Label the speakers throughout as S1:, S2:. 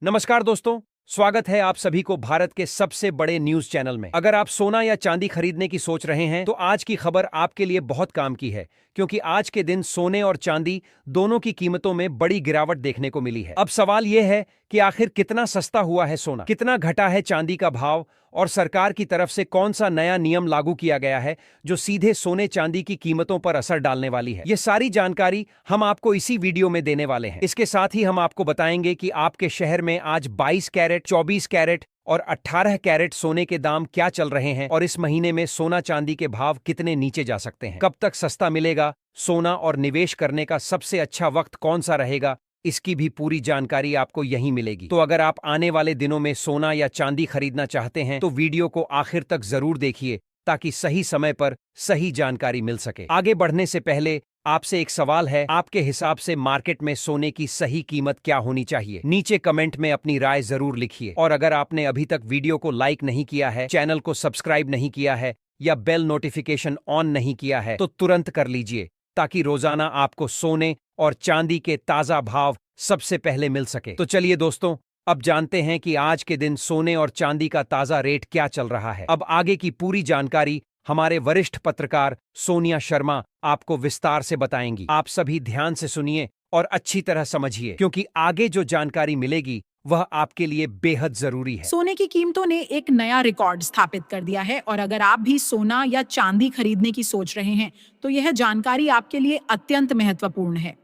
S1: नमस्कार दोस्तों, स्वागत है आप सभी को भारत के सबसे बड़े न्यूज चैनल में। अगर आप सोना या चांदी खरीदने की सोच रहे हैं तो आज की खबर आपके लिए बहुत काम की है, क्योंकि आज के दिन सोने और चांदी दोनों की कीमतों में बड़ी गिरावट देखने को मिली है। अब सवाल यह है कि आखिर कितना सस्ता हुआ है सोना, कितना घटा है चांदी का भाव और सरकार की तरफ से कौन सा नया नियम लागू किया गया है जो सीधे सोने चांदी की कीमतों पर असर डालने वाली है। ये सारी जानकारी हम आपको इसी वीडियो में देने वाले हैं। इसके साथ ही हम आपको बताएंगे कि आपके शहर में आज 22 कैरेट, 24 कैरेट और 18 कैरेट सोने के दाम क्या चल रहे हैं और इस महीने में सोना चांदी के भाव कितने नीचे जा सकते हैं, कब तक सस्ता मिलेगा सोना और निवेश करने का सबसे अच्छा वक्त कौन सा रहेगा, इसकी भी पूरी जानकारी आपको यहीं मिलेगी। तो अगर आप आने वाले दिनों में सोना या चांदी खरीदना चाहते हैं तो वीडियो को आखिर तक जरूर देखिए ताकि सही समय पर सही जानकारी मिल सके। आगे बढ़ने से पहले आपसे एक सवाल है, आपके हिसाब से मार्केट में सोने की सही कीमत क्या होनी चाहिए? नीचे कमेंट में अपनी राय जरूर लिखिए। और अगर आपने अभी तक वीडियो को लाइक नहीं किया है, चैनल को सब्सक्राइब नहीं किया है या बेल नोटिफिकेशन ऑन नहीं किया है तो तुरंत कर लीजिए, ताकि रोजाना आपको सोने और चांदी के ताजा भाव सबसे पहले मिल सके। तो चलिए दोस्तों, अब जानते हैं कि आज के दिन सोने और चांदी का ताजा रेट क्या चल रहा है। अब आगे की पूरी जानकारी हमारे वरिष्ठ पत्रकार सोनिया शर्मा आपको विस्तार से बताएंगी। आप सभी ध्यान से सुनिए और अच्छी तरह समझिए, क्योंकि आगे जो जानकारी मिलेगी वह आपके लिए बेहद जरूरी है।
S2: सोने की कीमतों ने एक नया रिकॉर्ड स्थापित कर दिया है और अगर आप भी सोना या चांदी खरीदने की सोच रहे हैं तो यह जानकारी आपके लिए अत्यंत महत्वपूर्ण है।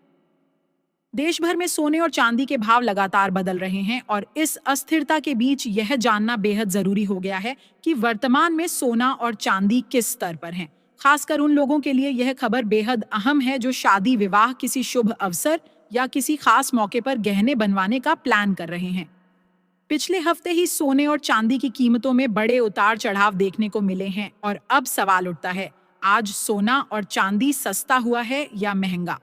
S2: देश भर में सोने और चांदी के भाव लगातार बदल रहे हैं और इस अस्थिरता के बीच यह जानना बेहद जरूरी हो गया है कि वर्तमान में सोना और चांदी किस स्तर पर हैं। खासकर उन लोगों के लिए यह खबर बेहद अहम है जो शादी, विवाह, किसी शुभ अवसर या किसी खास मौके पर गहने बनवाने का प्लान कर रहे हैं। पिछले हफ्ते ही सोने और चांदी की कीमतों में बड़े उतार चढ़ाव देखने को मिले हैं और अब सवाल उठता है, आज सोना और चांदी सस्ता हुआ है या महंगा?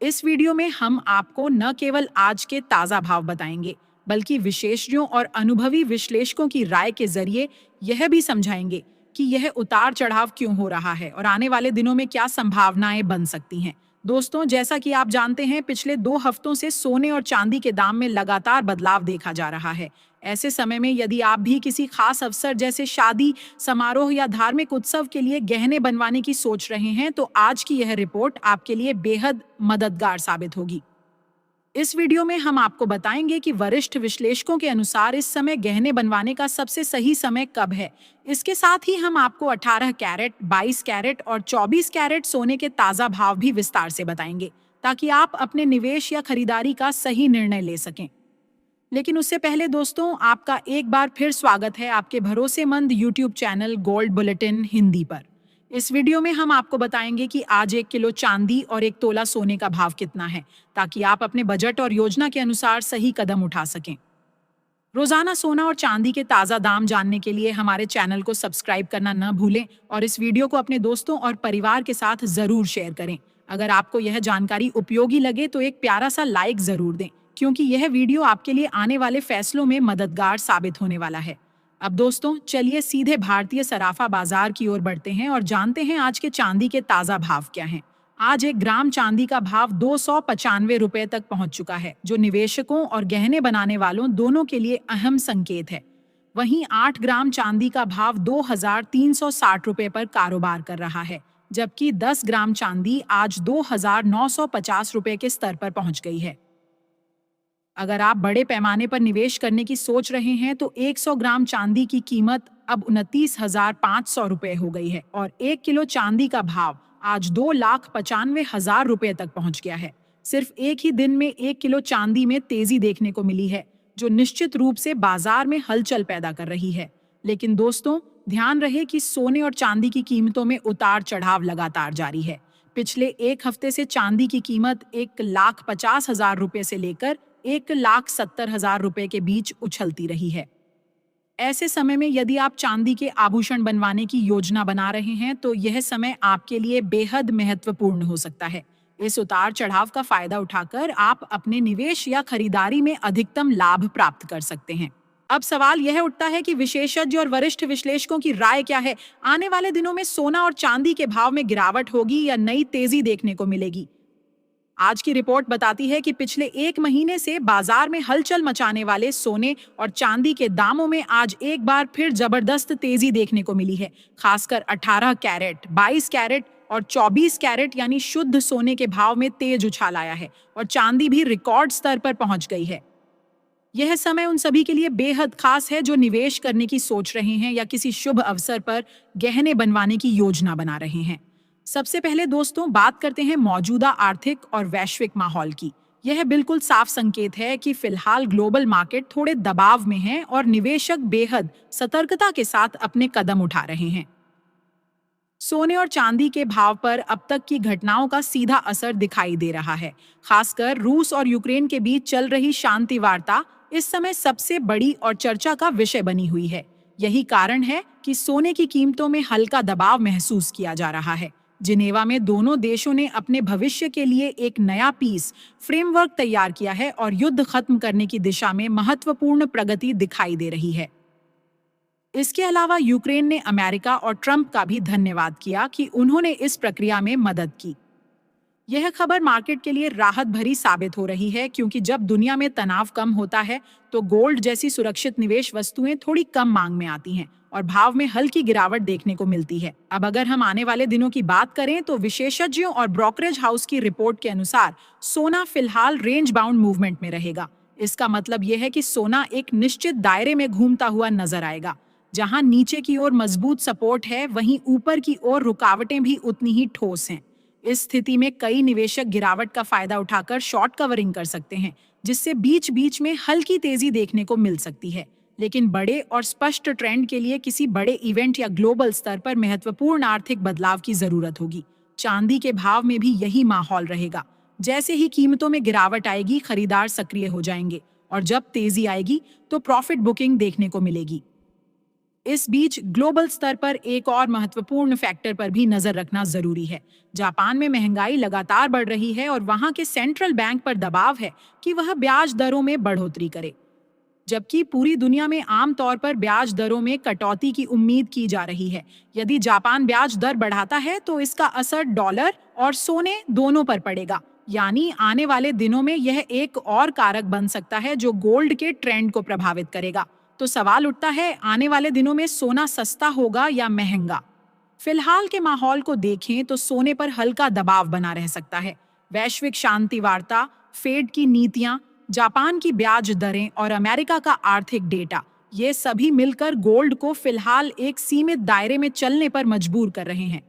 S2: इस वीडियो में हम आपको न केवल आज के ताजा भाव बताएंगे, बल्कि विशेषज्ञों और अनुभवी विश्लेषकों की राय के जरिए यह भी समझाएंगे कि यह उतार चढ़ाव क्यों हो रहा है और आने वाले दिनों में क्या संभावनाएं बन सकती हैं। दोस्तों, जैसा कि आप जानते हैं, पिछले 2 हफ्तों से सोने और चांदी के दाम में लगातार बदलाव देखा जा रहा है। ऐसे समय में यदि आप भी किसी खास अवसर जैसे शादी समारोह या धार्मिक उत्सव के लिए गहने बनवाने की सोच रहे हैं तो आज की यह रिपोर्ट आपके लिए बेहद मददगार साबित होगी। इस वीडियो में हम आपको बताएंगे कि वरिष्ठ विश्लेषकों के अनुसार इस समय गहने बनवाने का सबसे सही समय कब है। इसके साथ ही हम आपको 18 कैरेट, 22 कैरेट और 24 कैरेट सोने के ताजा भाव भी विस्तार से बताएंगे, ताकि आप अपने निवेश या खरीदारी का सही निर्णय ले सकें। लेकिन उससे पहले दोस्तों, आपका एक बार फिर स्वागत है आपके भरोसेमंद YouTube channel gold bulletin Hindi पर। इस वीडियो में हम आपको बताएंगे कि आज 1 किलो चांदी और 1 तोला सोने का भाव कितना है, ताकि आप अपने बजट और योजना के अनुसार सही कदम उठा सकें। रोजाना सोना और चांदी के ताजा दाम जानने के लिए हमारे चैनल को सब्सक्राइब करना न भूलें और इस वीडियो को अपने दोस्तों और परिवार के साथ जरूर शेयर करें। अगर आपको यह जानकारी उपयोगी लगे तो एक प्यारा सा लाइक जरूर दें, क्योंकि यह वीडियो आपके लिए आने वाले फैसलों में मददगार साबित होने वाला है। अब दोस्तों, चलिए सीधे भारतीय सराफा बाजार की ओर बढ़ते हैं और जानते हैं आज के चांदी के ताजा भाव क्या हैं। आज 1 ग्राम चांदी का भाव 295 रुपए तक पहुंच चुका है, जो निवेशकों और गहने बनाने वालों दोनों के लिए अहम संकेत है। वहीं 8 ग्राम चांदी का भाव 2360 रुपए पर कारोबार कर रहा है, जबकि 10 ग्राम चांदी आज 2950 रुपए के स्तर पर पहुंच गई है। अगर आप बड़े पैमाने पर निवेश करने की सोच रहे हैं तो 100 ग्राम चांदी की कीमत अब 29,500 रुपए हो गई है और 1 किलो चांदी का भाव आज 2,95,000 रुपए तक पहुंच गया है। सिर्फ एक ही दिन में 1 किलो चांदी में तेजी देखने को मिली है, जो निश्चित रूप से बाजार में हलचल पैदा कर रही है। लेकिन दोस्तों, ध्यान रहे कि सोने और चांदी की कीमतों में उतार चढ़ाव लगातार जारी है। पिछले एक हफ्ते से चांदी की कीमत 1,50,000 रुपए से लेकर 1,70,000 रुपए के बीच उछलती रही है। ऐसे समय में यदि आप चांदी के आभूषण बनवाने की योजना बना रहे हैं तो यह समय आपके लिए बेहद महत्वपूर्ण हो सकता है। इस उतार चढ़ाव का फायदा उठाकर आप अपने निवेश या खरीदारी में अधिकतम लाभ प्राप्त कर सकते हैं। अब सवाल यह उठता है कि विशेषज्ञ और वरिष्ठ विश्लेषकों की राय क्या है। आने वाले दिनों में सोना और चांदी के भाव में गिरावट होगी या नई तेजी देखने को मिलेगी? आज की रिपोर्ट बताती है कि पिछले 1 महीने से बाजार में हलचल मचाने वाले सोने और चांदी के दामों में आज एक बार फिर जबरदस्त तेजी देखने को मिली है। खासकर 18 कैरेट, 22 कैरेट और 24 कैरेट यानी शुद्ध सोने के भाव में तेज उछाल आया है और चांदी भी रिकॉर्ड स्तर पर पहुंच गई है। यह समय उन सभी के लिए बेहद खास है जो निवेश करने की सोच रहे हैं या किसी शुभ अवसर पर गहने बनवाने की योजना बना रहे हैं। सबसे पहले दोस्तों बात करते हैं मौजूदा आर्थिक और वैश्विक माहौल की। यह बिल्कुल साफ संकेत है कि फिलहाल ग्लोबल मार्केट थोड़े दबाव में है और निवेशक बेहद सतर्कता के साथ अपने कदम उठा रहे हैं। सोने और चांदी के भाव पर अब तक की घटनाओं का सीधा असर दिखाई दे रहा है। खासकर रूस और यूक्रेन के बीच चल रही शांति वार्ता इस समय सबसे बड़ी और चर्चा का विषय बनी हुई है। यही कारण है कि सोने की कीमतों में हल्का दबाव महसूस किया जा रहा है। जिनेवा में दोनों देशों ने अपने भविष्य के लिए एक नया पीस फ्रेमवर्क तैयार किया है और युद्ध खत्म करने की दिशा में महत्वपूर्ण प्रगति दिखाई दे रही है। इसके अलावा यूक्रेन ने अमेरिका और ट्रंप का भी धन्यवाद किया कि उन्होंने इस प्रक्रिया में मदद की। यह खबर मार्केट के लिए राहत भरी साबित हो रही है, क्योंकि जब दुनिया में तनाव कम होता है तो गोल्ड जैसी सुरक्षित निवेश वस्तुएं थोड़ी कम मांग में आती हैं और भाव में हल्की गिरावट देखने को मिलती है। अब अगर हम आने वाले दिनों की बात करें तो विशेषज्ञों और ब्रोकरेज हाउस की रिपोर्ट के अनुसार सोना फिलहाल रेंज बाउंड मूवमेंट में रहेगा। इसका मतलब यह है कि सोना एक निश्चित दायरे में घूमता हुआ नजर आएगा। जहां नीचे की ओर मजबूत सपोर्ट है, वहीं ऊपर की ओर रुकावटें भी उतनी ही ठोस हैं। इस स्थिति में कई निवेशक गिरावट का फायदा उठाकर शॉर्ट कवरिंग कर सकते हैं, जिससे बीच बीच में हल्की तेजी देखने को मिल सकती है। लेकिन बड़े और स्पष्ट ट्रेंड के लिए किसी बड़े इवेंट या ग्लोबल स्तर पर महत्वपूर्ण आर्थिक बदलाव की जरूरत होगी। चांदी के भाव में भी यही माहौल रहेगा। जैसे ही कीमतों में गिरावट आएगी, खरीदार सक्रिय हो जाएंगे और जब तेजी आएगी तो प्रॉफिट बुकिंग देखने को मिलेगी। इस बीच ग्लोबल स्तर पर एक और महत्वपूर्ण फैक्टर पर भी नजर रखना जरूरी है। जापान में महंगाई लगातार बढ़ रही है और वहां के सेंट्रल बैंक पर दबाव है कि वह ब्याज दरों में बढ़ोतरी करे, जबकि पूरी दुनिया में आमतौर पर ब्याज दरों में कटौती की उम्मीद की जा रही है। यदि जापान ब्याज दर बढ़ाता है तो इसका असर डॉलर और सोने दोनों पर पड़ेगा। यानी आने वाले दिनों में यह एक और कारक बन सकता है जो गोल्ड के ट्रेंड को प्रभावित करेगा। तो सवाल उठता है, आने वाले दिनों में सोना सस्ता होगा या महंगा? फिलहाल के माहौल को देखें तो सोने पर हल्का दबाव बना रह सकता है। वैश्विक शांति वार्ता, फेड की नीतियां, जापान की ब्याज दरें और अमेरिका का आर्थिक डेटा, ये सभी मिलकर गोल्ड को फिलहाल एक सीमित दायरे में चलने पर मजबूर कर रहे हैं।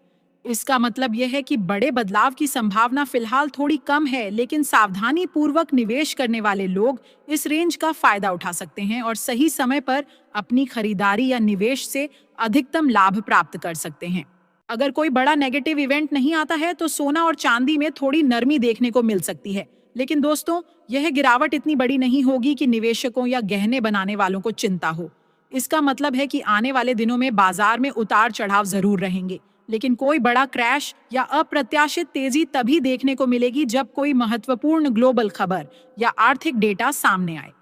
S2: इसका मतलब यह है कि बड़े बदलाव की संभावना फिलहाल थोड़ी कम है, लेकिन सावधानी पूर्वक निवेश करने वाले लोग इस रेंज का फायदा उठा सकते हैं और सही समय पर अपनी खरीदारी या निवेश से अधिकतम लाभ प्राप्त कर सकते हैं। अगर कोई बड़ा नेगेटिव इवेंट नहीं आता है तो सोना और चांदी में थोड़ी नरमी देखने को मिल सकती है। लेकिन दोस्तों, यह गिरावट इतनी बड़ी नहीं होगी कि निवेशकों या गहने बनाने वालों को चिंता हो। इसका मतलब है कि आने वाले दिनों में बाजार में उतार चढ़ाव जरूर रहेंगे, लेकिन कोई बड़ा क्रैश या अप्रत्याशित तेजी तभी देखने को मिलेगी जब कोई महत्वपूर्ण ग्लोबल खबर या आर्थिक डेटा सामने आए।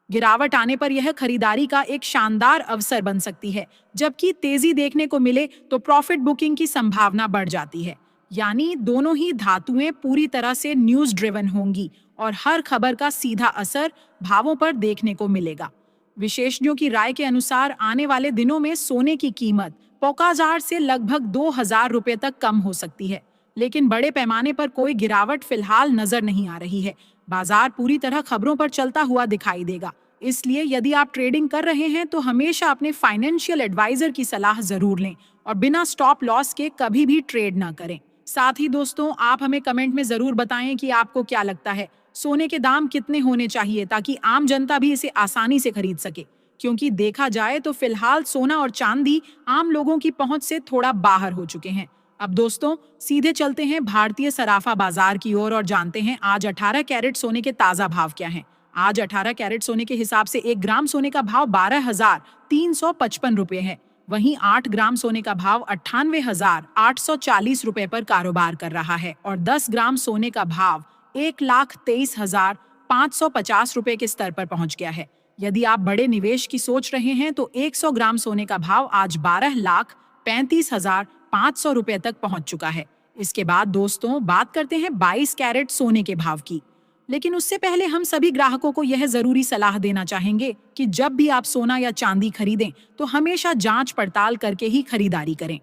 S2: गिरावट आने पर यह खरीदारी का एक शानदार अवसर बन सकती है, जबकि तेजी देखने को मिले तो प्रॉफिट बुकिंग की संभावना बढ़ जाती है। यानी दोनों ही धातुएं पूरी तरह से न्यूज ड्रिवन होंगी और हर खबर का सीधा असर भावों पर देखने को मिलेगा। विशेषज्ञों की राय के अनुसार आने वाले दिनों में सोने की कीमत 5000 से लगभग 2000 रुपए तक कम हो सकती है, लेकिन बड़े पैमाने पर कोई गिरावट फिलहाल नजर नहीं आ रही है। बाजार पूरी तरह खबरों पर चलता हुआ दिखाई देगा। इसलिए यदि आप ट्रेडिंग कर रहे हैं तो हमेशा अपने फाइनेंशियल एडवाइजर की सलाह जरूर लें और बिना स्टॉप लॉस के कभी भी ट्रेड ना करें। साथ ही दोस्तों, आप हमें कमेंट में जरूर बताएं कि आपको क्या लगता है, सोने के दाम कितने होने चाहिए ताकि आम जनता भी इसे आसानी से खरीद सके। क्योंकि देखा जाए तो फिलहाल सोना और चांदी आम लोगों की पहुंच से थोड़ा बाहर हो चुके हैं। अब दोस्तों, सीधे चलते हैं भारतीय सराफा बाजार की ओर और जानते हैं आज 18 कैरेट सोने के ताजा भाव क्या हैं। आज 18 कैरेट सोने के हिसाब से 1 ग्राम सोने का भाव 12,355 रुपए है। वहीं 8 ग्राम सोने का भाव 98,840 रुपए पर कारोबार कर रहा है और 10 ग्राम सोने का भाव 1,23,550 रुपए के स्तर पर पहुंच गया है। यदि आप बड़े निवेश की सोच रहे हैं तो 100 ग्राम सोने का भाव आज 12,35,500 रुपए तक पहुंच चुका है। इसके बाद दोस्तों बात करते हैं 22 कैरेट सोने के भाव की। लेकिन उससे पहले हम सभी ग्राहकों को यह जरूरी सलाह देना चाहेंगे कि जब भी आप सोना या चांदी खरीदें तो हमेशा जांच पड़ताल करके ही खरीदारी करें।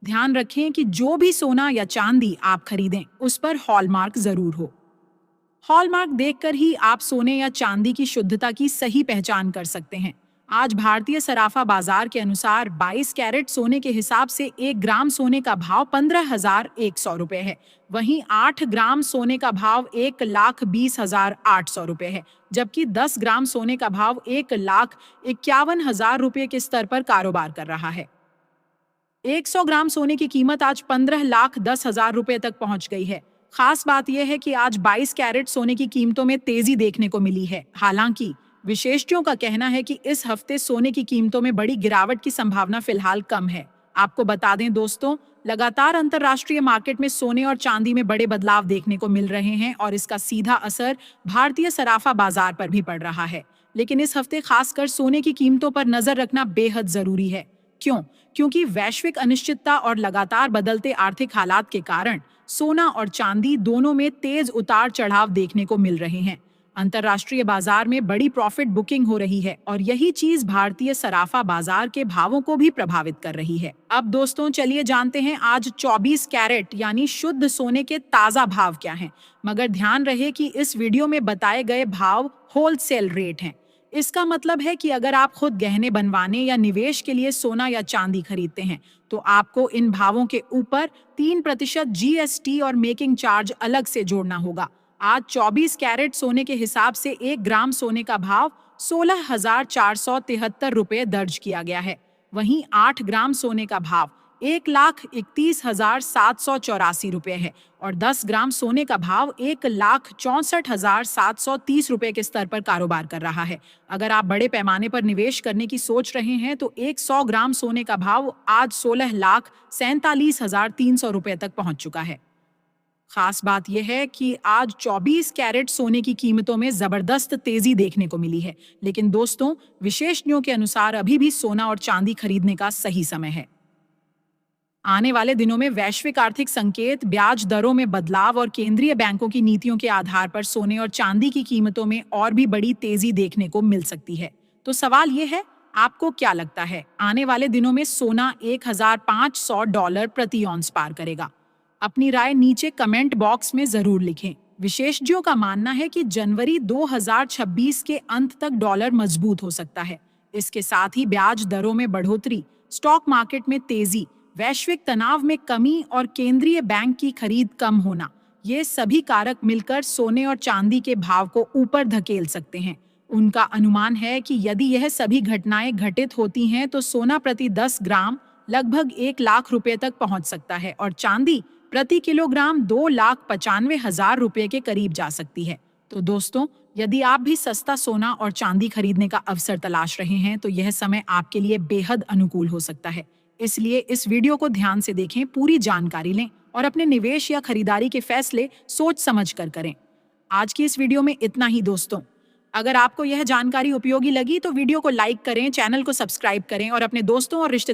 S2: ध्यान रखें कि जो भी सोना या चांदी आप खरीदें उस पर हॉलमार्क जरूर हो। हॉलमार्क देखकर ही आप सोने या चांदी की शुद्धता की सही पहचान कर सकते हैं। आज भारतीय सराफा बाजार के अनुसार 22 कैरेट सोने के हिसाब से 1 ग्राम सोने का भाव 15,100 रुपए है। वहीं 8 ग्राम सोने का भाव 1,20,800 रुपए है, जबकि 10 ग्राम सोने का भाव 1,51,000 रुपए के स्तर पर कारोबार कर रहा है। 100 ग्राम सोने की कीमत आज 15,10,000 रुपए तक पहुंच गई है। खास बात यह है कि आज 22 कैरेट सोने की कीमतों में तेजी देखने को मिली है। हालांकि विशेषज्ञों का कहना है कि इस हफ्ते सोने की कीमतों में बड़ी गिरावट की संभावना फिलहाल कम है। आपको बता दें दोस्तों, लगातार अंतर्राष्ट्रीय मार्केट में सोने और चांदी में बड़े बदलाव देखने को मिल रहे हैं और इसका सीधा असर भारतीय सराफा बाजार पर भी पड़ रहा है। लेकिन इस हफ्ते खासकर सोने की कीमतों पर नजर रखना बेहद जरूरी है। क्यों? क्योंकि वैश्विक अनिश्चितता और लगातार बदलते आर्थिक हालात के कारण सोना और चांदी दोनों में तेज उतार चढ़ाव देखने को मिल रहे हैं। अंतर्राष्ट्रीय बाजार में बड़ी प्रॉफिट बुकिंग हो रही है और यही चीज भारतीय सराफा बाजार के भावों को भी प्रभावित कर रही है। अब दोस्तों चलिए जानते हैं आज 24 कैरेट यानी शुद्ध सोने के ताजा भाव क्या हैं। मगर ध्यान रहे कि इस वीडियो में बताए गए भाव होलसेल रेट हैं। इसका मतलब है कि अगर आप खुद गहने बनवाने या निवेश के लिए सोना या चांदी खरीदते हैं तो आपको इन भावों के ऊपर 3% GST और मेकिंग चार्ज अलग से जोड़ना होगा। आज 24 कैरेट सोने के हिसाब से 1 ग्राम सोने का भाव 16,473 रुपए दर्ज किया गया है। वहीं 8 ग्राम सोने का भाव 1,31,784 रुपए है और 10 ग्राम सोने का भाव 1,64,730 रुपए के स्तर पर कारोबार कर रहा है। अगर आप बड़े पैमाने पर निवेश करने की सोच रहे हैं तो 100 ग्राम सोने का भाव आज 16,47,300 रुपए तक पहुंच चुका है। खास बात यह है कि आज 24 कैरेट सोने की कीमतों में जबरदस्त तेजी देखने को मिली है। लेकिन दोस्तों, विशेषज्ञों के अनुसार अभी भी सोना और चांदी खरीदने का सही समय है। आने वाले दिनों में वैश्विक आर्थिक संकेत, ब्याज दरों में बदलाव और केंद्रीय बैंकों की नीतियों के आधार पर सोने और चांदी की कीमतों में और भी बड़ी तेजी देखने को मिल सकती है। तो सवाल ये है, आपको क्या लगता है आने वाले दिनों में सोना $1,500 प्रति औंस पार करेगा? अपनी राय नीचे कमेंट बॉक्स में जरूर लिखें। विशेषज्ञों का मानना है कि जनवरी 2026 के अंत तक डॉलर मजबूत हो सकता है। इसके साथ ही ब्याज दरों में बढ़ोतरी, स्टॉक मार्केट में तेजी, वैश्विक तनाव में कमी और केंद्रीय बैंक की खरीद कम होना, ये सभी कारक मिलकर सोने और चांदी के भाव को ऊपर धकेल सकते हैं। उनका अनुमान है कि यदि यह सभी घटनाएं घटित होती हैं तो सोना प्रति 10 ग्राम लगभग 1 लाख रुपए तक पहुंच सकता है और चांदी प्रति किलोग्राम 2,95,000 रुपए के करीब जा सकती है। तो दोस्तों, यदि आप भी सस्ता सोना और चांदी खरीदने का अवसर तलाश रहे हैं तो यह समय आपके लिए बेहद अनुकूल हो सकता है। इसलिए इस वीडियो को ध्यान से देखें, पूरी जानकारी लें और अपने निवेश या खरीदारी के फैसले सोच समझ कर करें। आज की इस वीडियो में इतना ही दोस्तों। अगर आपको यह जानकारी उपयोगी लगी तो वीडियो को लाइक करें, चैनल को सब्सक्राइब करें और अपने दोस्तों और रिश्तेदार